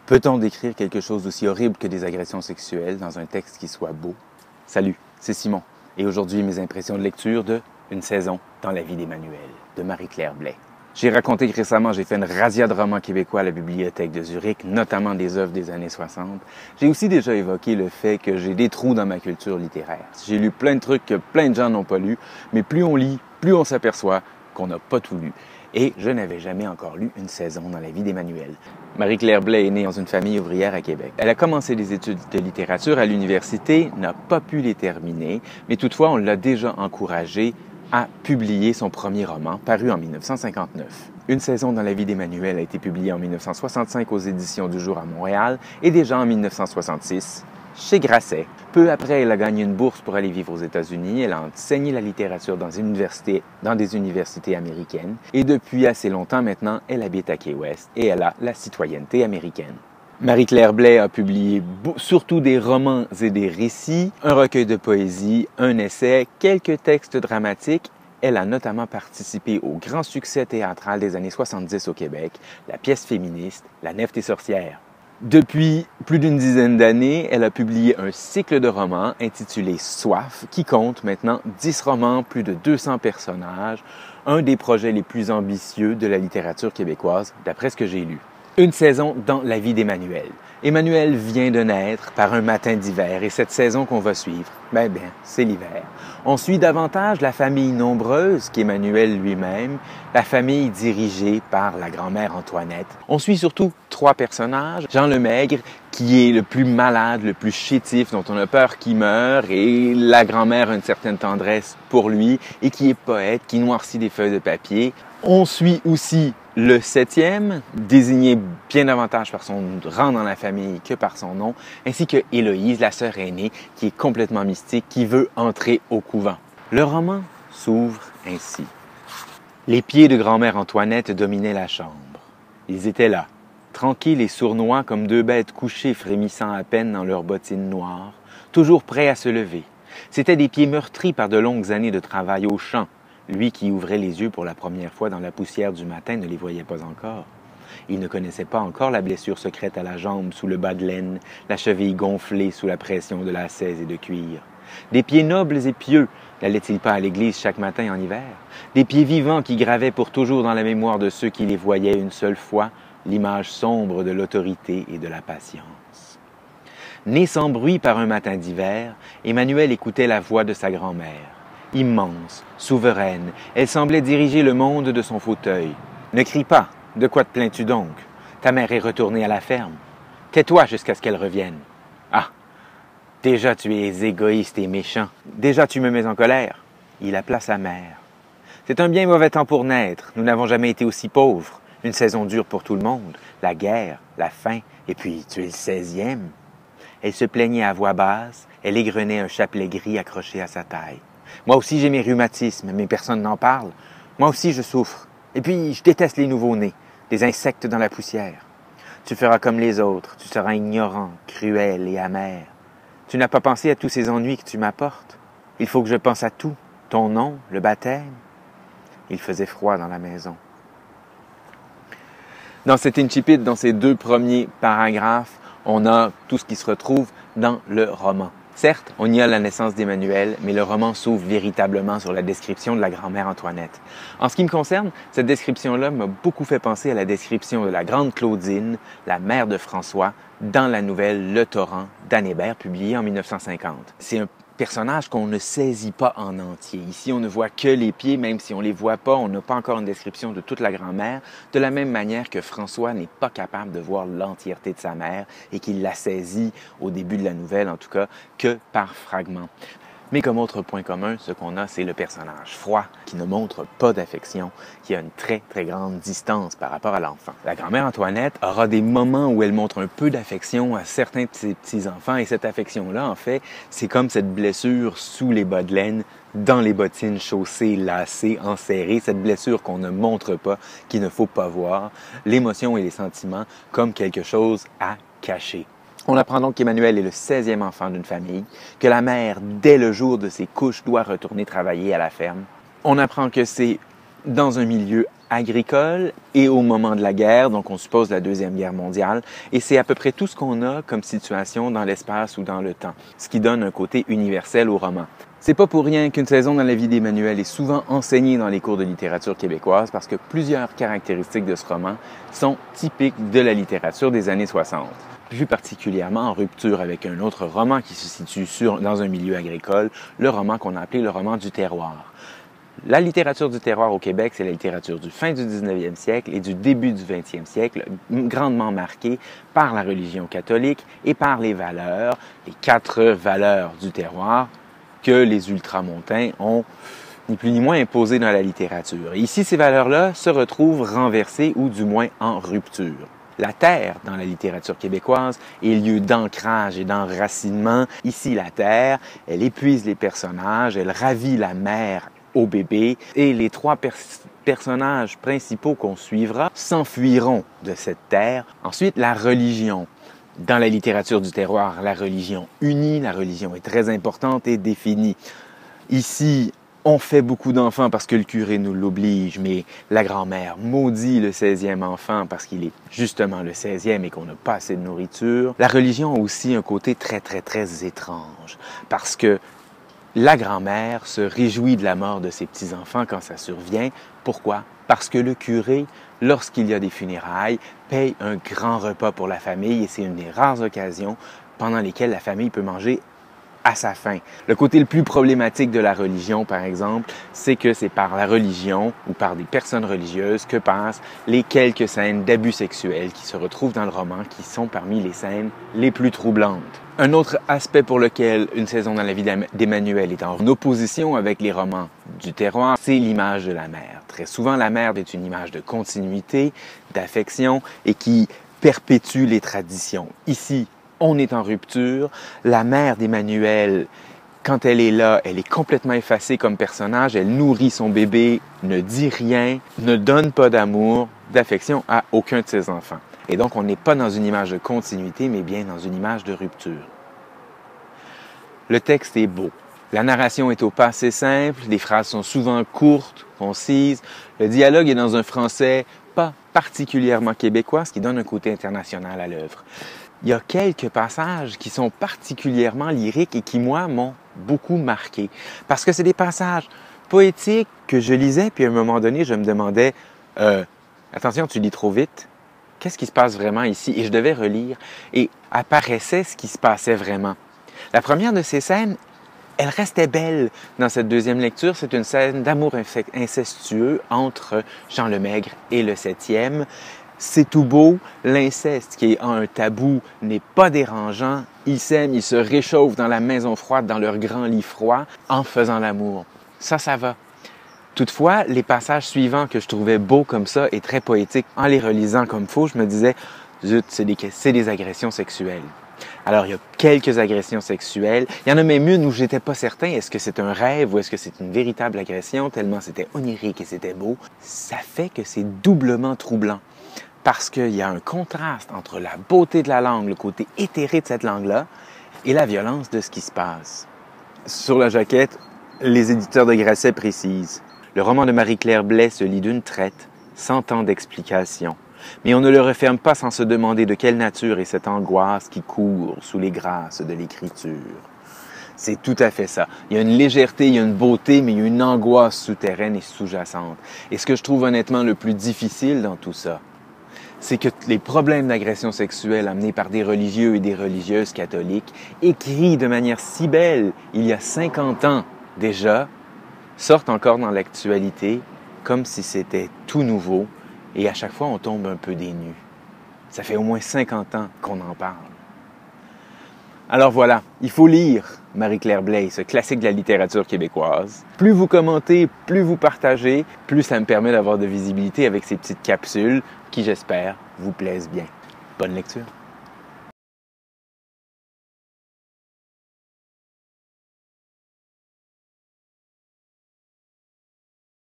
Peut-on décrire quelque chose d'aussi horrible que des agressions sexuelles dans un texte qui soit beau? Salut, c'est Simon, et aujourd'hui mes impressions de lecture de Une saison dans la vie d'Emmanuel, de Marie-Claire Blais. J'ai raconté que récemment j'ai fait une razzia de romans québécois à la bibliothèque de Zurich, notamment des œuvres des années 60. J'ai aussi déjà évoqué le fait que j'ai des trous dans ma culture littéraire. J'ai lu plein de trucs que plein de gens n'ont pas lus, mais plus on lit, plus on s'aperçoit qu'on n'a pas tout lu. Et je n'avais jamais encore lu Une saison dans la vie d'Emmanuel. Marie-Claire Blais est née dans une famille ouvrière à Québec. Elle a commencé des études de littérature à l'université, n'a pas pu les terminer, mais toutefois on l'a déjà encouragée à publier son premier roman, paru en 1959. Une saison dans la vie d'Emmanuel a été publiée en 1965 aux Éditions du Jour à Montréal et déjà en 1966 chez Grasset. Peu après, elle a gagné une bourse pour aller vivre aux États-Unis. Elle a enseigné la littérature dans des universités américaines. Et depuis assez longtemps maintenant, elle habite à Key West et elle a la citoyenneté américaine. Marie-Claire Blais a publié surtout des romans et des récits, un recueil de poésie, un essai, quelques textes dramatiques. Elle a notamment participé au grand succès théâtral des années 70 au Québec, la pièce féministe La Nef des sorcières. Depuis plus d'une dizaine d'années, elle a publié un cycle de romans intitulé Soif, qui compte maintenant 10 romans, plus de 200 personnages, un des projets les plus ambitieux de la littérature québécoise, d'après ce que j'ai lu. Une saison dans la vie d'Emmanuel. Emmanuel vient de naître par un matin d'hiver et cette saison qu'on va suivre, c'est l'hiver. On suit davantage la famille nombreuse qu'Emmanuel lui-même, la famille dirigée par la grand-mère Antoinette. On suit surtout 3 personnages. Jean Lemaigre, qui est le plus malade, le plus chétif, dont on a peur qu'il meure, et la grand-mère a une certaine tendresse pour lui, et qui est poète, qui noircit des feuilles de papier. On suit aussi le 7e, désigné bien davantage par son rang dans la famille que par son nom, ainsi que Héloïse, la sœur aînée, qui est complètement mystique, qui veut entrer au couvent. Le roman s'ouvre ainsi. Les pieds de grand-mère Antoinette dominaient la chambre. Ils étaient là, tranquilles et sournois comme 2 bêtes couchées frémissant à peine dans leurs bottines noires, toujours prêts à se lever. C'étaient des pieds meurtris par de longues années de travail au champ. Lui qui ouvrait les yeux pour la première fois dans la poussière du matin ne les voyait pas encore. Il ne connaissait pas encore la blessure secrète à la jambe sous le bas de laine, la cheville gonflée sous la pression de la seize et de cuir. Des pieds nobles et pieux, n'allait-il pas à l'église chaque matin en hiver? Des pieds vivants qui gravaient pour toujours dans la mémoire de ceux qui les voyaient une seule fois l'image sombre de l'autorité et de la patience. Né sans bruit par un matin d'hiver, Emmanuel écoutait la voix de sa grand-mère. Immense, souveraine, elle semblait diriger le monde de son fauteuil. « Ne crie pas, de quoi te plains-tu donc? Ta mère est retournée à la ferme. Tais-toi jusqu'à ce qu'elle revienne. Ah, déjà tu es égoïste et méchant. Déjà tu me mets en colère. » Il appela sa mère. « C'est un bien mauvais temps pour naître. Nous n'avons jamais été aussi pauvres. Une saison dure pour tout le monde. La guerre, la faim, et puis tu es le 16e. » Elle se plaignait à voix basse. Elle égrenait un chapelet gris accroché à sa taille. Moi aussi, j'ai mes rhumatismes, mais personne n'en parle. Moi aussi, je souffre. Et puis, je déteste les nouveaux-nés, des insectes dans la poussière. Tu feras comme les autres, tu seras ignorant, cruel et amer. Tu n'as pas pensé à tous ces ennuis que tu m'apportes. Il faut que je pense à tout, ton nom, le baptême. Il faisait froid dans la maison. Dans cet incipit, dans ces 2 premiers paragraphes, on a tout ce qui se retrouve dans le roman. Certes, on y a la naissance d'Emmanuel, mais le roman s'ouvre véritablement sur la description de la grand-mère Antoinette. En ce qui me concerne, cette description-là m'a beaucoup fait penser à la description de la grande Claudine, la mère de François, dans la nouvelle Le Torrent d'Anne Hébert, publiée en 1950. C'est un personnage qu'on ne saisit pas en entier. Ici, on ne voit que les pieds, même si on les voit pas, on n'a pas encore une description de toute la grand-mère, de la même manière que François n'est pas capable de voir l'entièreté de sa mère et qu'il la saisit au début de la nouvelle, en tout cas, que par fragments. Mais comme autre point commun, ce qu'on a, c'est le personnage froid, qui ne montre pas d'affection, qui a une très, très grande distance par rapport à l'enfant. La grand-mère Antoinette aura des moments où elle montre un peu d'affection à certains de ses petits-enfants, et cette affection-là, en fait, c'est comme cette blessure sous les bas de laine, dans les bottines chaussées, lacées, enserrées, cette blessure qu'on ne montre pas, qu'il ne faut pas voir, l'émotion et les sentiments comme quelque chose à cacher. On apprend donc qu'Emmanuel est le 16e enfant d'une famille, que la mère, dès le jour de ses couches, doit retourner travailler à la ferme. On apprend que c'est dans un milieu agricole et au moment de la guerre, donc on suppose la Deuxième Guerre mondiale, et c'est à peu près tout ce qu'on a comme situation dans l'espace ou dans le temps, ce qui donne un côté universel au roman. C'est pas pour rien qu'une saison dans la vie d'Emmanuel est souvent enseignée dans les cours de littérature québécoise parce que plusieurs caractéristiques de ce roman sont typiques de la littérature des années 60. Plus particulièrement en rupture avec un autre roman qui se situe dans un milieu agricole, le roman qu'on a appelé le roman du terroir. La littérature du terroir au Québec, c'est la littérature du fin du 19e siècle et du début du 20e siècle, grandement marquée par la religion catholique et par les valeurs, les 4 valeurs du terroir que les ultramontains ont ni plus ni moins imposées dans la littérature. Et ici, ces valeurs-là se retrouvent renversées ou du moins en rupture. La terre, dans la littérature québécoise, est lieu d'ancrage et d'enracinement. Ici, la terre, elle épuise les personnages, elle ravit la mère au bébé et les 3 personnages principaux qu'on suivra s'enfuiront de cette terre. Ensuite, la religion. Dans la littérature du terroir, la religion unit, la religion est très importante et définie. Ici, on fait beaucoup d'enfants parce que le curé nous l'oblige, mais la grand-mère maudit le 16e enfant parce qu'il est justement le 16e et qu'on n'a pas assez de nourriture. La religion a aussi un côté très étrange parce que la grand-mère se réjouit de la mort de ses petits-enfants quand ça survient. Pourquoi? Parce que le curé, lorsqu'il y a des funérailles, paye un grand repas pour la famille et c'est une des rares occasions pendant lesquelles la famille peut manger à sa faim. Le côté le plus problématique de la religion, par exemple, c'est que c'est par la religion ou par des personnes religieuses que passent les quelques scènes d'abus sexuels qui se retrouvent dans le roman, qui sont parmi les scènes les plus troublantes. Un autre aspect pour lequel Une saison dans la vie d'Emmanuel est en opposition avec les romans du terroir, c'est l'image de la mère. Très souvent, la mère est une image de continuité, d'affection et qui perpétue les traditions. Ici, on est en rupture. La mère d'Emmanuel, quand elle est là, elle est complètement effacée comme personnage. Elle nourrit son bébé, ne dit rien, ne donne pas d'amour, d'affection à aucun de ses enfants. Et donc, on n'est pas dans une image de continuité, mais bien dans une image de rupture. Le texte est beau. La narration est au passé simple, les phrases sont souvent courtes, concises. Le dialogue est dans un français pas particulièrement québécois, ce qui donne un côté international à l'œuvre. Il y a quelques passages qui sont particulièrement lyriques et qui, moi, m'ont beaucoup marqué. Parce que c'est des passages poétiques que je lisais, puis à un moment donné, je me demandais « Attention, tu lis trop vite. Qu'est-ce qui se passe vraiment ici? » Et je devais relire. Et apparaissait ce qui se passait vraiment. La première de ces scènes, elle restait belle dans cette deuxième lecture. C'est une scène d'amour incestueux entre Jean Lemaigre et le 7e. C'est tout beau. L'inceste, qui est un tabou, n'est pas dérangeant. Ils s'aiment, ils se réchauffent dans la maison froide, dans leur grand lit froid, en faisant l'amour. Ça va. Toutefois, les passages suivants que je trouvais beaux comme ça et très poétiques, en les relisant comme faux, je me disais, zut, c'est des agressions sexuelles. Alors, il y a quelques agressions sexuelles. Il y en a même une où j'étais pas certain, est-ce que c'est un rêve ou est-ce que c'est une véritable agression, tellement c'était onirique et c'était beau. Ça fait que c'est doublement troublant. Parce qu'il y a un contraste entre la beauté de la langue, le côté éthéré de cette langue-là, et la violence de ce qui se passe. Sur la jaquette, les éditeurs de Grasset précisent « Le roman de Marie-Claire Blais se lit d'une traite, sans tant d'explication. Mais on ne le referme pas sans se demander de quelle nature est cette angoisse qui court sous les grâces de l'écriture. » C'est tout à fait ça. Il y a une légèreté, il y a une beauté, mais il y a une angoisse souterraine et sous-jacente. Et ce que je trouve honnêtement le plus difficile dans tout ça, c'est que les problèmes d'agression sexuelle amenés par des religieux et des religieuses catholiques, écrits de manière si belle il y a 50 ans déjà, sortent encore dans l'actualité comme si c'était tout nouveau et à chaque fois on tombe un peu des nues. Ça fait au moins 50 ans qu'on en parle. Alors voilà, il faut lire Marie-Claire Blais, ce classique de la littérature québécoise. Plus vous commentez, plus vous partagez, plus ça me permet d'avoir de visibilité avec ces petites capsules qui, j'espère, vous plaisent bien. Bonne lecture!